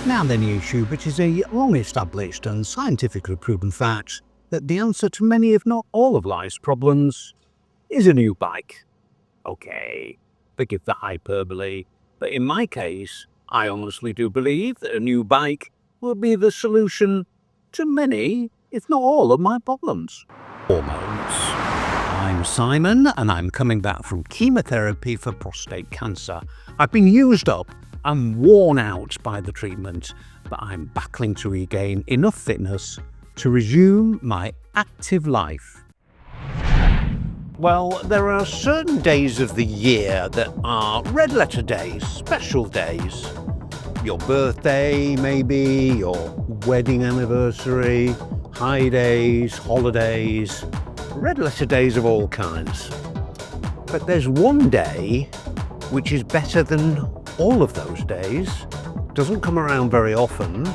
Now then, YouTube, it is a long-established and scientifically proven fact that the answer to many, if not all, of life's problems is a new bike. Okay, forgive the hyperbole, but in my case, I honestly do believe that a new bike will be the solution to many, if not all, of my problems. Hormones. I'm Simon, and I'm coming back from chemotherapy for prostate cancer. I've been used up and worn out by the treatment, but I'm battling to regain enough fitness to resume my active life. Well, there are certain days of the year that are red letter days, special days. Your birthday, maybe, your wedding anniversary, high days, holidays, red letter days of all kinds. But there's one day which is better than all of those days, doesn't come around very often,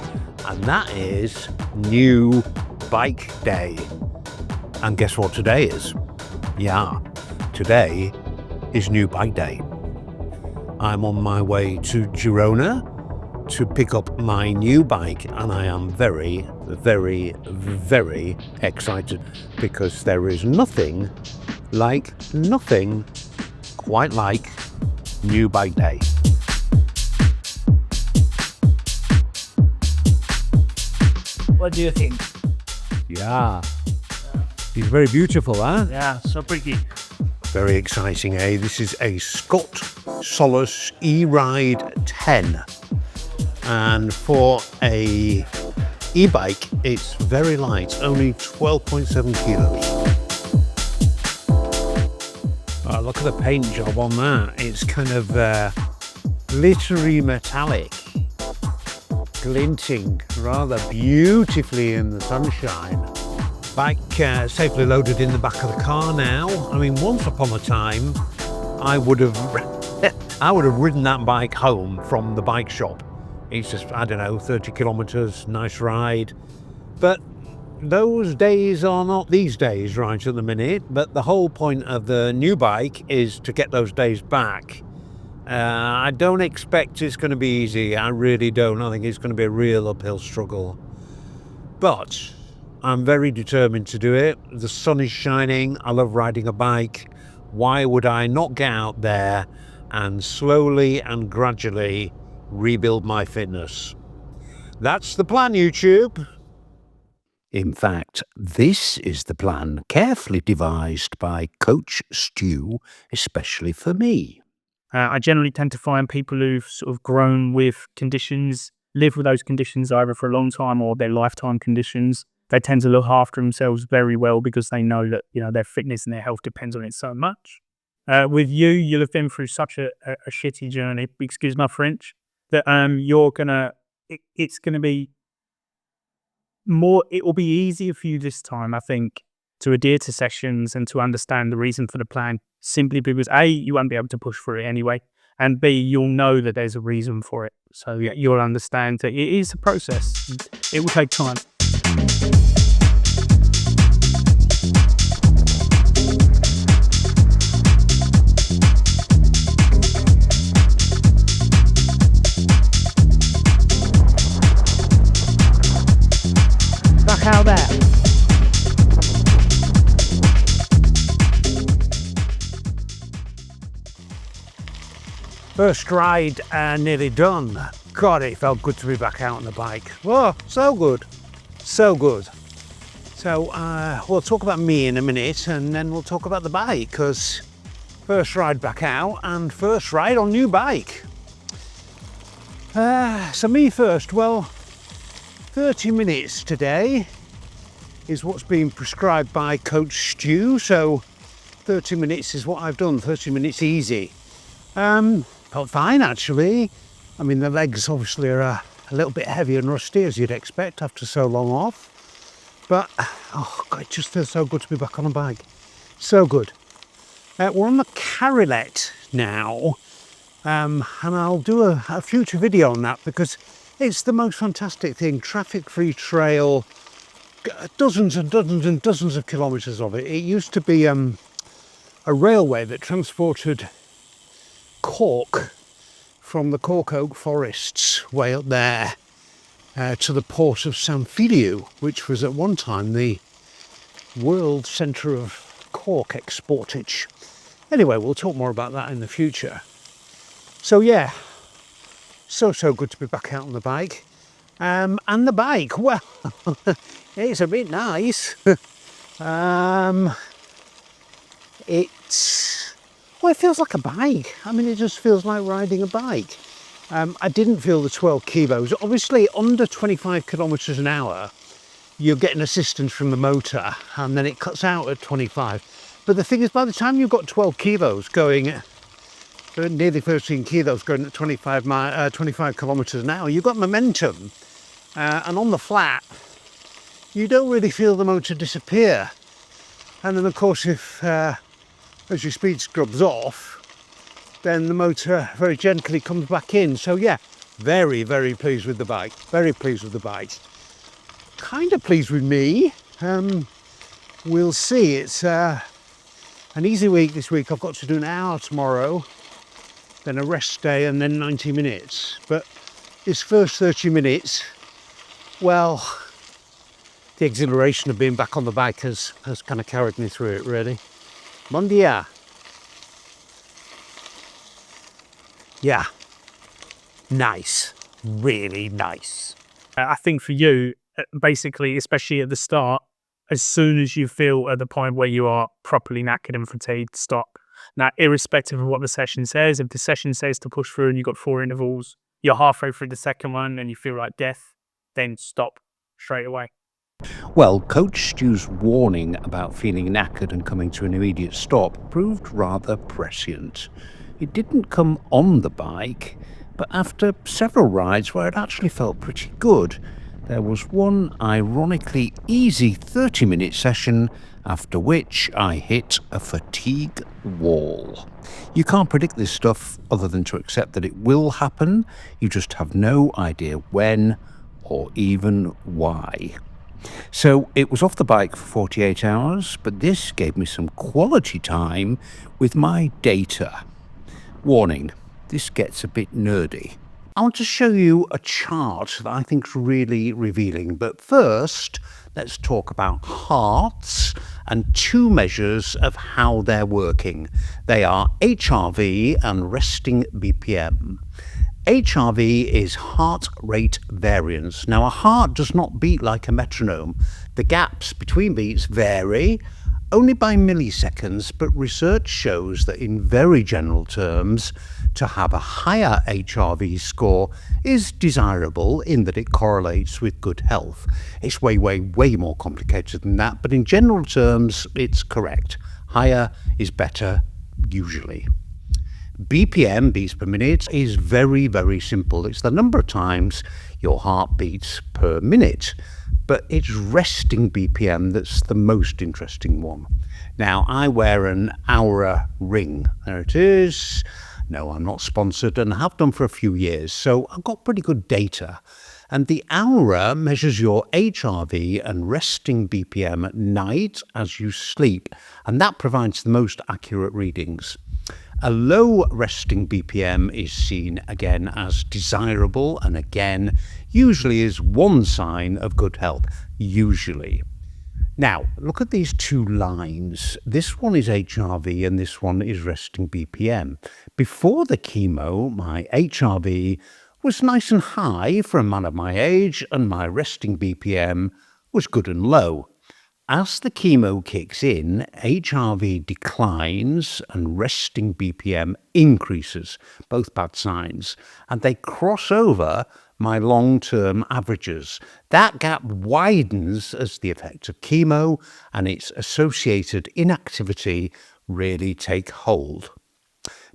and that is New Bike Day. And guess what today is? Yeah, today is New Bike Day. I'm on my way to Girona to pick up my new bike, and I am very, very, very excited because there is nothing quite like New Bike Day. What do you think? Yeah. It's very beautiful, huh? Yeah, so pretty. Very exciting, eh? This is a Scott Solace E-Ride 10. And for a e-bike, it's very light, only 12.7 kilos. Oh, look at the paint job on that. It's kind of glittery metallic, glinting rather beautifully in the sunshine. Bike safely loaded in the back of the car now. I mean, once upon a time, I would have ridden that bike home from the bike shop. It's just, 30 kilometers, nice ride. But those days are not these days right at the minute. But the whole point of the new bike is to get those days back. I don't expect it's going to be easy. I really don't. I think it's going to be a real uphill struggle. But I'm very determined to do it. The sun is shining. I love riding a bike. Why would I not get out there and slowly and gradually rebuild my fitness? That's the plan, YouTube. In fact, this is the plan carefully devised by Coach Stu, especially for me. I generally tend to find people who've sort of grown with conditions, live with those conditions either for a long time or their lifetime conditions. They tend to look after themselves very well because they know that, their fitness and their health depends on it so much. With you, you'll have been through such a shitty journey, excuse my French, that it's gonna be more, it will be easier for you this time, I think, to adhere to sessions and to understand the reason for the plan, simply because A, you won't be able to push through it anyway, and B, you'll know that there's a reason for it. So yeah, you'll understand that it is a process. It will take time. Back out there. First ride nearly done. God, it felt good to be back out on the bike. Whoa, so good. So good. So we'll talk about me in a minute and then we'll talk about the bike, because first ride back out and first ride on new bike. So me first, well, 30 minutes today is what's been prescribed by Coach Stu. So 30 minutes is what I've done, 30 minutes easy. Felt fine actually. I mean, the legs obviously are a little bit heavy and rusty, as you'd expect after so long off. But, oh God, it just feels so good to be back on a bike. So good. We're on the Carilet now. And I'll do a future video on that because it's the most fantastic thing. Traffic-free trail, dozens and dozens and dozens of kilometres of it. It used to be a railway that transported cork from the cork oak forests way up there to the port of San Feliu, which was at one time the world centre of cork exportage. Anyway, we'll talk more about that in the future. So yeah, so good to be back out on the bike. And the bike, well, it's a bit nice. It feels like a bike. I mean, it just feels like riding a bike. I didn't feel the 12 kilos. Obviously, under 25 kilometers an hour, you're getting assistance from the motor, and then it cuts out at 25. But the thing is, by the time you've got 12 kilos going, nearly 13 kilos going at 25 kilometers an hour, you've got momentum. And on the flat, you don't really feel the motor disappear. And then, of course, if as your speed scrubs off, then the motor very gently comes back in. So yeah, very pleased with the bike. Very pleased with the bike. Kind of pleased with me. We'll see. It's an easy week this week. I've got to do an hour tomorrow, then a rest day, and then 90 minutes. But this first 30 minutes, well, the exhilaration of being back on the bike has kind of carried me through it, really. Bon dia. Yeah, nice, really nice. I think for you, basically, especially at the start, as soon as you feel at the point where you are properly knackered and fatigued, stop. Now, irrespective of what the session says, if the session says to push through and you've got 4 intervals, you're halfway through the second one and you feel like death, then stop straight away. Well, Coach Stu's warning about feeling knackered and coming to an immediate stop proved rather prescient. It didn't come on the bike, but after several rides where it actually felt pretty good, there was one ironically easy 30-minute session after which I hit a fatigue wall. You can't predict this stuff other than to accept that it will happen. You just have no idea when or even why. So it was off the bike for 48 hours, but this gave me some quality time with my data. Warning, this gets a bit nerdy. I want to show you a chart that I think is really revealing, but first let's talk about hearts and 2 measures of how they're working. They are HRV and resting BPM. HRV is heart rate variance. Now, a heart does not beat like a metronome. The gaps between beats vary only by milliseconds, but research shows that in very general terms, to have a higher HRV score is desirable in that it correlates with good health. It's way more complicated than that, but in general terms, it's correct. Higher is better, usually. BPM, beats per minute, is very simple. It's the number of times your heart beats per minute. But it's resting BPM that's the most interesting one. Now, I wear an Aura ring. There it is. No, I'm not sponsored and have done for a few years, so I've got pretty good data. And the Aura measures your HRV and resting BPM at night as you sleep, and that provides the most accurate readings. A low resting BPM is seen again as desirable, and again usually is one sign of good health, usually. Now, look at these 2 lines. This one is HRV and this one is resting BPM. Before the chemo, my HRV was nice and high for a man of my age, and my resting BPM was good and low. As the chemo kicks in, HRV declines and resting BPM increases, both bad signs, and they cross over my long-term averages. That gap widens as the effects of chemo and its associated inactivity really take hold.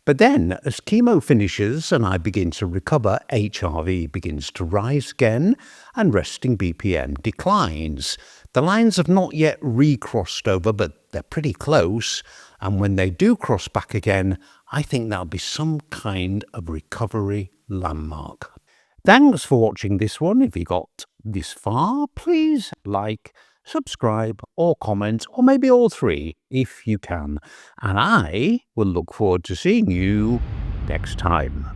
But then, as chemo finishes and I begin to recover, HRV begins to rise again and resting BPM declines. The lines have not yet recrossed over, but they're pretty close, and when they do cross back again, I think that'll be some kind of recovery landmark. Thanks for watching this one. If you got this far, please like, subscribe or comment, or maybe all 3 if you can. And I will look forward to seeing you next time.